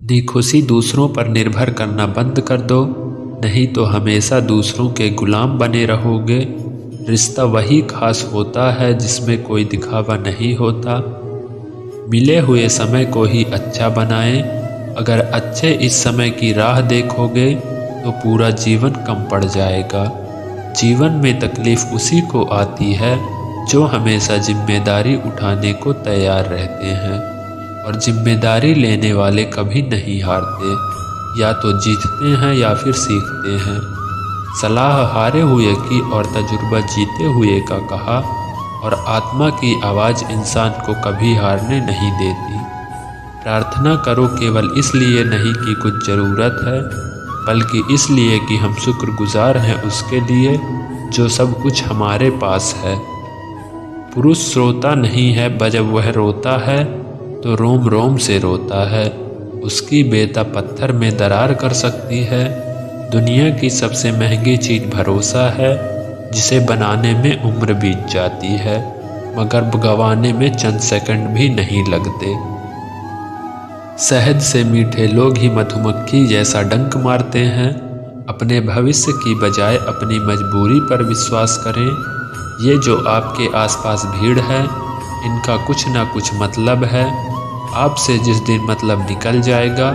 अपनी खुशी दूसरों पर निर्भर करना बंद कर दो, नहीं तो हमेशा दूसरों के गुलाम बने रहोगे। रिश्ता वही खास होता है जिसमें कोई दिखावा नहीं होता। मिले हुए समय को ही अच्छा बनाएं। अगर अच्छे इस समय की राह देखोगे तो पूरा जीवन कम पड़ जाएगा। जीवन में तकलीफ उसी को आती है जो हमेशा जिम्मेदारी उठाने को तैयार रहते हैं, और जिम्मेदारी लेने वाले कभी नहीं हारते, या तो जीतते हैं या फिर सीखते हैं। सलाह हारे हुए की और तजुर्बा जीते हुए का कहा, और आत्मा की आवाज़ इंसान को कभी हारने नहीं देती। प्रार्थना करो केवल इसलिए नहीं कि कुछ ज़रूरत है, बल्कि इसलिए कि हम शुक्रगुजार हैं उसके लिए जो सब कुछ हमारे पास है। पुरुष श्रोता नहीं है, जब वह रोता है तो रोम रोम से रोता है। उसकी बेता पत्थर में दरार कर सकती है। दुनिया की सबसे महंगी चीज़ भरोसा है, जिसे बनाने में उम्र बीत जाती है, मगर गंवाने में चंद सेकंड भी नहीं लगते। शहद से मीठे लोग ही मधुमक्खी जैसा डंक मारते हैं। अपने भविष्य की बजाय अपनी मजबूरी पर विश्वास करें। ये जो आपके आसपास भीड़ है, इनका कुछ ना कुछ मतलब है। आपसे जिस दिन मतलब निकल जाएगा,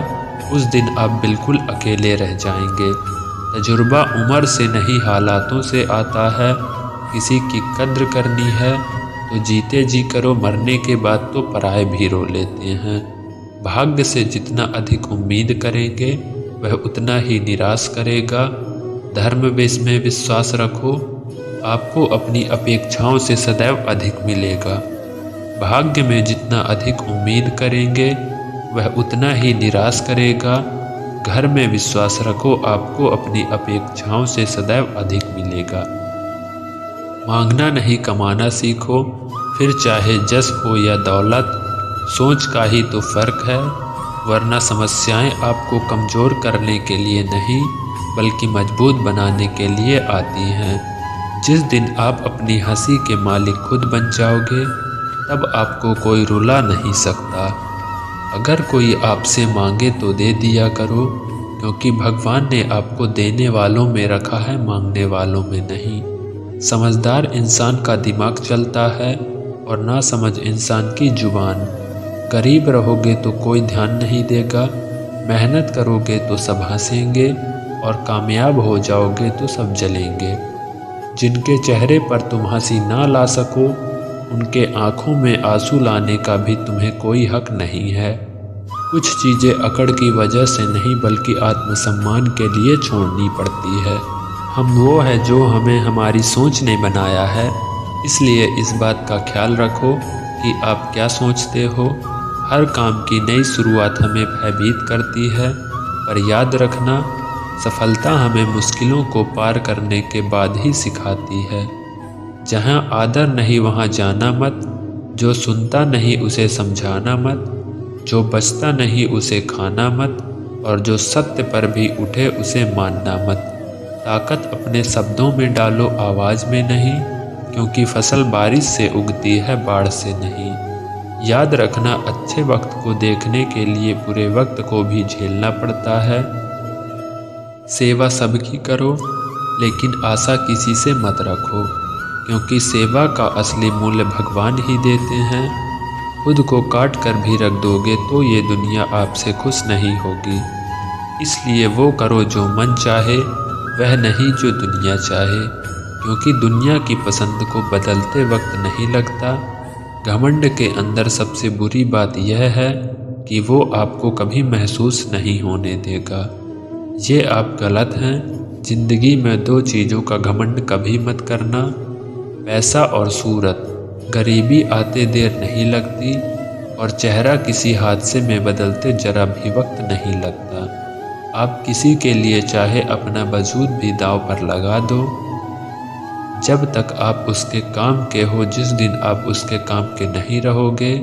उस दिन आप बिल्कुल अकेले रह जाएंगे। तजुर्बा उम्र से नहीं हालातों से आता है। किसी की कद्र करनी है तो जीते जी करो, मरने के बाद तो पराये भी रो लेते हैं। भाग्य से जितना अधिक उम्मीद करेंगे, वह उतना ही निराश करेगा। धर्म में विश्वास रखो, आपको अपनी अपेक्षाओं से सदैव अधिक मिलेगा। भाग्य में जितना अधिक उम्मीद करेंगे, वह उतना ही निराश करेगा। घर में विश्वास रखो, आपको अपनी अपेक्षाओं से सदैव अधिक मिलेगा। मांगना नहीं कमाना सीखो, फिर चाहे जस हो या दौलत। सोच का ही तो फर्क है, वरना समस्याएं आपको कमज़ोर करने के लिए नहीं, बल्कि मजबूत बनाने के लिए आती हैं। जिस दिन आप अपनी हंसी के मालिक खुद बन जाओगे, तब आपको कोई रुला नहीं सकता। अगर कोई आपसे मांगे तो दे दिया करो, क्योंकि भगवान ने आपको देने वालों में रखा है, मांगने वालों में नहीं। समझदार इंसान का दिमाग चलता है और ना समझ इंसान की जुबान। गरीब रहोगे तो कोई ध्यान नहीं देगा, मेहनत करोगे तो सब हंसेंगे, और कामयाब हो जाओगे तो सब जलेंगे। जिनके चेहरे पर तुम हंसी ना ला सको, उनके आँखों में आंसू लाने का भी तुम्हें कोई हक नहीं है। कुछ चीज़ें अकड़ की वजह से नहीं, बल्कि आत्मसम्मान के लिए छोड़नी पड़ती है। हम वो है जो हमें हमारी सोच ने बनाया है, इसलिए इस बात का ख्याल रखो कि आप क्या सोचते हो। हर काम की नई शुरुआत हमें भयभीत करती है, पर याद रखना, सफलता हमें मुश्किलों को पार करने के बाद ही सिखाती है। जहाँ आदर नहीं वहाँ जाना मत, जो सुनता नहीं उसे समझाना मत, जो बचता नहीं उसे खाना मत, और जो सत्य पर भी उठे उसे मानना मत। ताकत अपने शब्दों में डालो, आवाज़ में नहीं, क्योंकि फसल बारिश से उगती है, बाढ़ से नहीं। याद रखना, अच्छे वक्त को देखने के लिए बुरे वक्त को भी झेलना पड़ता है। सेवा सबकी करो, लेकिन आशा किसी से मत रखो, क्योंकि सेवा का असली मूल्य भगवान ही देते हैं। खुद को काट कर भी रख दोगे तो ये दुनिया आपसे खुश नहीं होगी। इसलिए वो करो जो मन चाहे, वह नहीं जो दुनिया चाहे, क्योंकि दुनिया की पसंद को बदलते वक्त नहीं लगता। घमंड के अंदर सबसे बुरी बात यह है कि वो आपको कभी महसूस नहीं होने देगा। ये आप गलत हैं। जिंदगी में दो चीज़ों का घमंड कभी मत करना, पैसा और सूरत। गरीबी आते देर नहीं लगती, और चेहरा किसी हादसे में बदलते जरा भी वक्त नहीं लगता। आप किसी के लिए चाहे अपना वजूद भी दांव पर लगा दो, जब तक आप उसके काम के हो। जिस दिन आप उसके काम के नहीं रहोगे,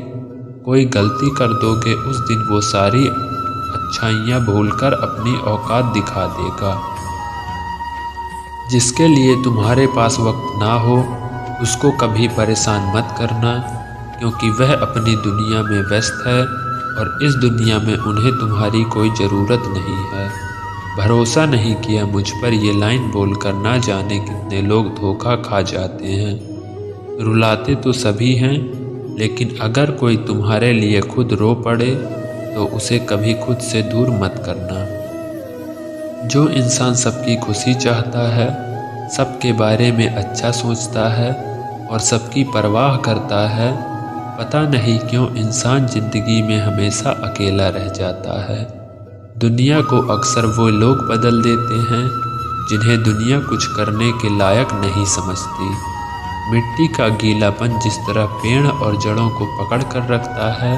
कोई गलती कर दोगे, उस दिन वो सारी अच्छाइयाँ भूलकर अपनी औकात दिखा देगा। जिसके लिए तुम्हारे पास वक्त ना हो, उसको कभी परेशान मत करना, क्योंकि वह अपनी दुनिया में व्यस्त है। और इस दुनिया में उन्हें तुम्हारी कोई ज़रूरत नहीं है। भरोसा नहीं किया मुझ पर ये लाइन बोलकर ना जाने कितने लोग धोखा खा जाते हैं। रुलाते तो सभी हैं, लेकिन अगर कोई तुम्हारे लिए खुद रो पड़े तो उसे कभी खुद से दूर मत करना। जो इंसान सबकी खुशी चाहता है, सबके बारे में अच्छा सोचता है और सबकी परवाह करता है, पता नहीं क्यों इंसान ज़िंदगी में हमेशा अकेला रह जाता है। दुनिया को अक्सर वो लोग बदल देते हैं जिन्हें दुनिया कुछ करने के लायक नहीं समझती। मिट्टी का गीलापन जिस तरह पेड़ और जड़ों को पकड़ कर रखता है,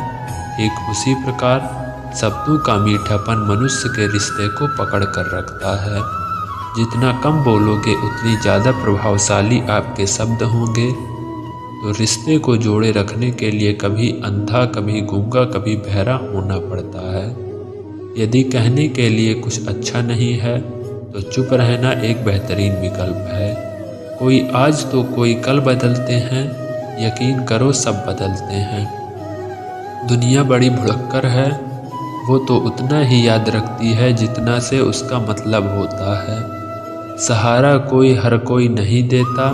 ठीक उसी प्रकार शब्दों का मीठापन मनुष्य के रिश्ते को पकड़ कर रखता है। जितना कम बोलोगे उतनी ज़्यादा प्रभावशाली आपके शब्द होंगे। तो रिश्ते को जोड़े रखने के लिए कभी अंधा, कभी गूंगा, कभी बहरा होना पड़ता है। यदि कहने के लिए कुछ अच्छा नहीं है तो चुप रहना एक बेहतरीन विकल्प है। कोई आज तो कोई कल बदलते हैं, यकीन करो सब बदलते हैं। दुनिया बड़ी भुलक्कर है, वो तो उतना ही याद रखती है जितना से उसका मतलब होता है। सहारा कोई हर कोई नहीं देता,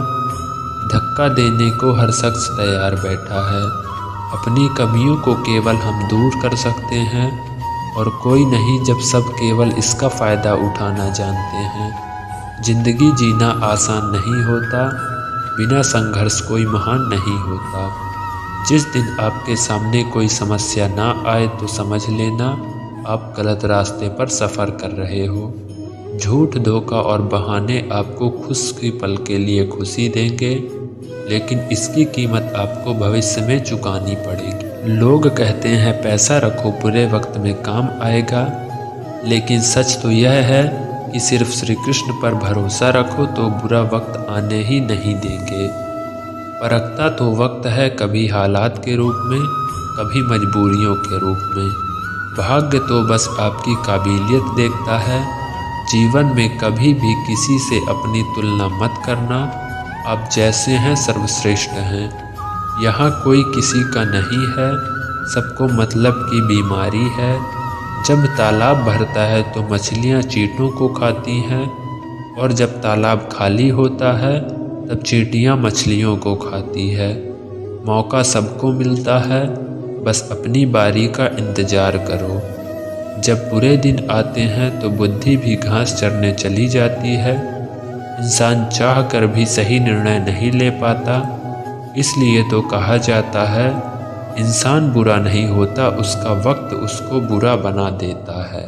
धक्का देने को हर शख्स तैयार बैठा है। अपनी कमियों को केवल हम दूर कर सकते हैं और कोई नहीं जब सब केवल इसका फ़ायदा उठाना जानते हैं। ज़िंदगी जीना आसान नहीं होता, बिना संघर्ष कोई महान नहीं होता। जिस दिन आपके सामने कोई समस्या ना आए तो समझ लेना आप गलत रास्ते पर सफ़र कर रहे हो। झूठ, धोखा और बहाने आपको खुश के पल के लिए खुशी देंगे, लेकिन इसकी कीमत आपको भविष्य में चुकानी पड़ेगी। लोग कहते हैं पैसा रखो बुरे वक्त में काम आएगा, लेकिन सच तो यह है कि सिर्फ श्री कृष्ण पर भरोसा रखो तो बुरा वक्त आने ही नहीं देंगे। परखता तो वक्त है, कभी हालात के रूप में, कभी मजबूरियों के रूप में। भाग्य तो बस आपकी काबिलियत देखता है। जीवन में कभी भी किसी से अपनी तुलना मत करना। आप जैसे हैं सर्वश्रेष्ठ हैं। यहाँ कोई किसी का नहीं है, सबको मतलब की बीमारी है। जब तालाब भरता है तो मछलियाँ चींटों को खाती हैं, और जब तालाब खाली होता है तब चींटियाँ मछलियों को खाती है। मौका सबको मिलता है, बस अपनी बारी का इंतज़ार करो। जब बुरे दिन आते हैं तो बुद्धि भी घास चरने चली जाती है। इंसान चाह कर भी सही निर्णय नहीं ले पाता, इसलिए तो कहा जाता है इंसान बुरा नहीं होता, उसका वक्त उसको बुरा बना देता है।